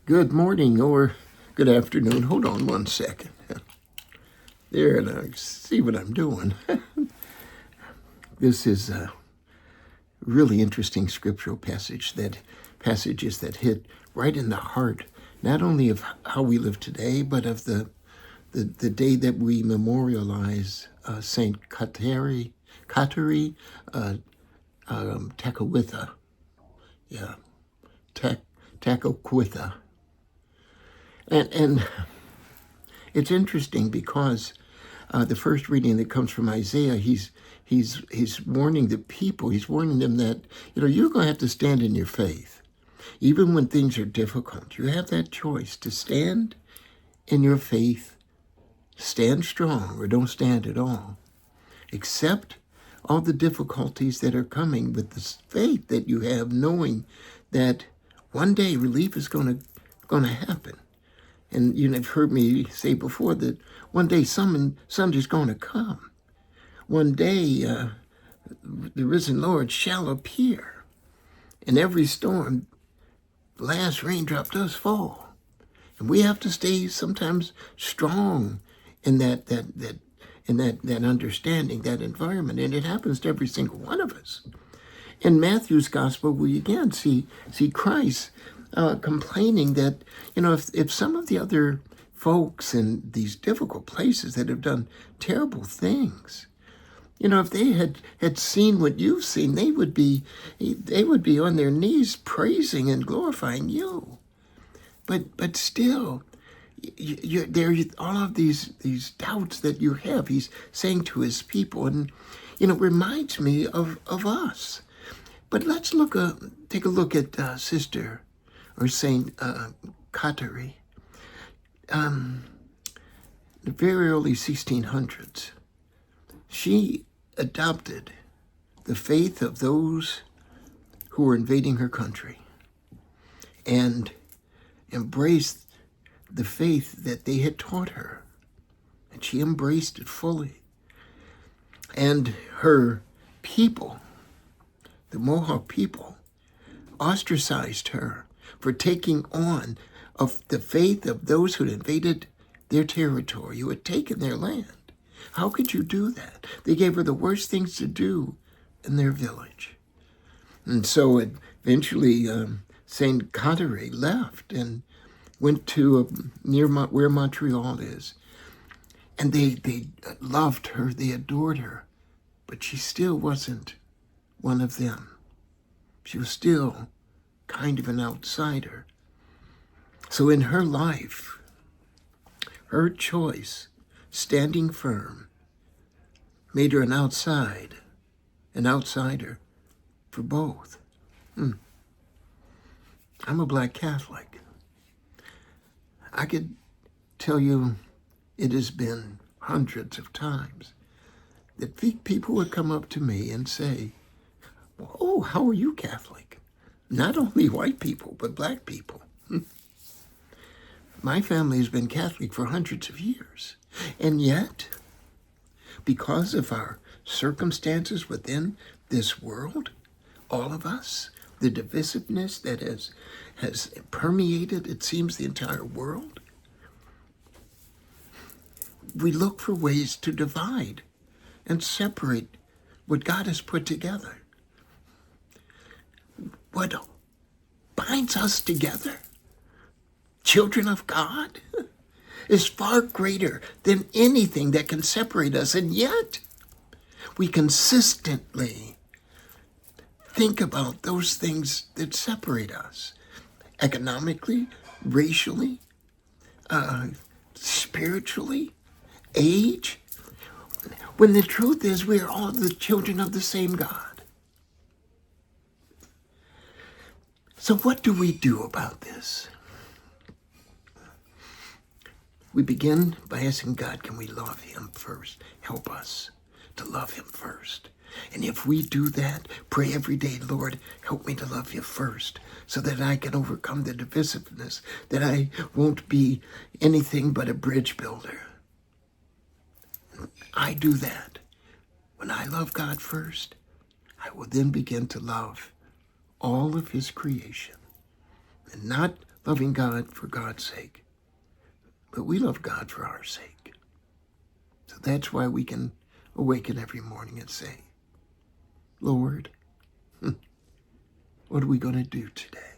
Good morning or good afternoon. Hold on one second. There, now, see what I'm doing. This is a really interesting scriptural passages that hit right in the heart, not only of how we live today, but of the day that we memorialize Saint Kateri Tekakwitha. Yeah, Tekakwitha. And it's interesting because the first reading that comes from Isaiah, he's warning the people. He's warning them that you're going to have to stand in your faith, even when things are difficult. You have that choice to stand in your faith, stand strong, or don't stand at all. Accept all the difficulties that are coming with this faith that you have, knowing that one day relief is going to happen. And you've heard me say before that one day somebody's going to come. One day the risen Lord shall appear. In every storm, the last raindrop does fall. And we have to stay sometimes strong in that understanding, that environment. And it happens to every single one of us. In Matthew's gospel, we again see Christ complaining that, if some of the other folks in these difficult places that have done terrible things, if they had seen what you've seen, they would be on their knees praising and glorifying you. But still, there are all of these doubts that you have. He's saying to his people, and reminds me of us. But let's take a look at Sister or Saint Kateri. The very early 1600s, she adopted the faith of those who were invading her country and embraced the faith that they had taught her. And she embraced it fully. And her people, the Mohawk people, ostracized her for taking on of the faith of those who had invaded their territory, who had taken their land. How could you do that? They gave her the worst things to do in their village. And so eventually Saint Kateri left and went to near where Montreal is. And they loved her, they adored her, but she still wasn't one of them. She was still kind of an outsider. So in her life, her choice, standing firm, made her an outsider for both. I'm a black Catholic. I could tell you it has been hundreds of times that people would come up to me and say, "Oh, how are you Catholic?" Not only white people, but black people. My family has been Catholic for hundreds of years. And yet, because of our circumstances within this world, all of us, the divisiveness that has permeated, it seems, the entire world, we look for ways to divide and separate what God has put together. What binds us together, children of God, is far greater than anything that can separate us. And yet, we consistently think about those things that separate us, economically, racially, spiritually, age, when the truth is we are all the children of the same God. So what do we do about this? We begin by asking God, can we love him first? Help us to love him first. And if we do that, pray every day, Lord, help me to love you first so that I can overcome the divisiveness, that I won't be anything but a bridge builder. I do that. When I love God first, I will then begin to love all of his creation and not loving God for God's sake. But we love God for our sake. So that's why we can awaken every morning and say, Lord, what are we going to do today?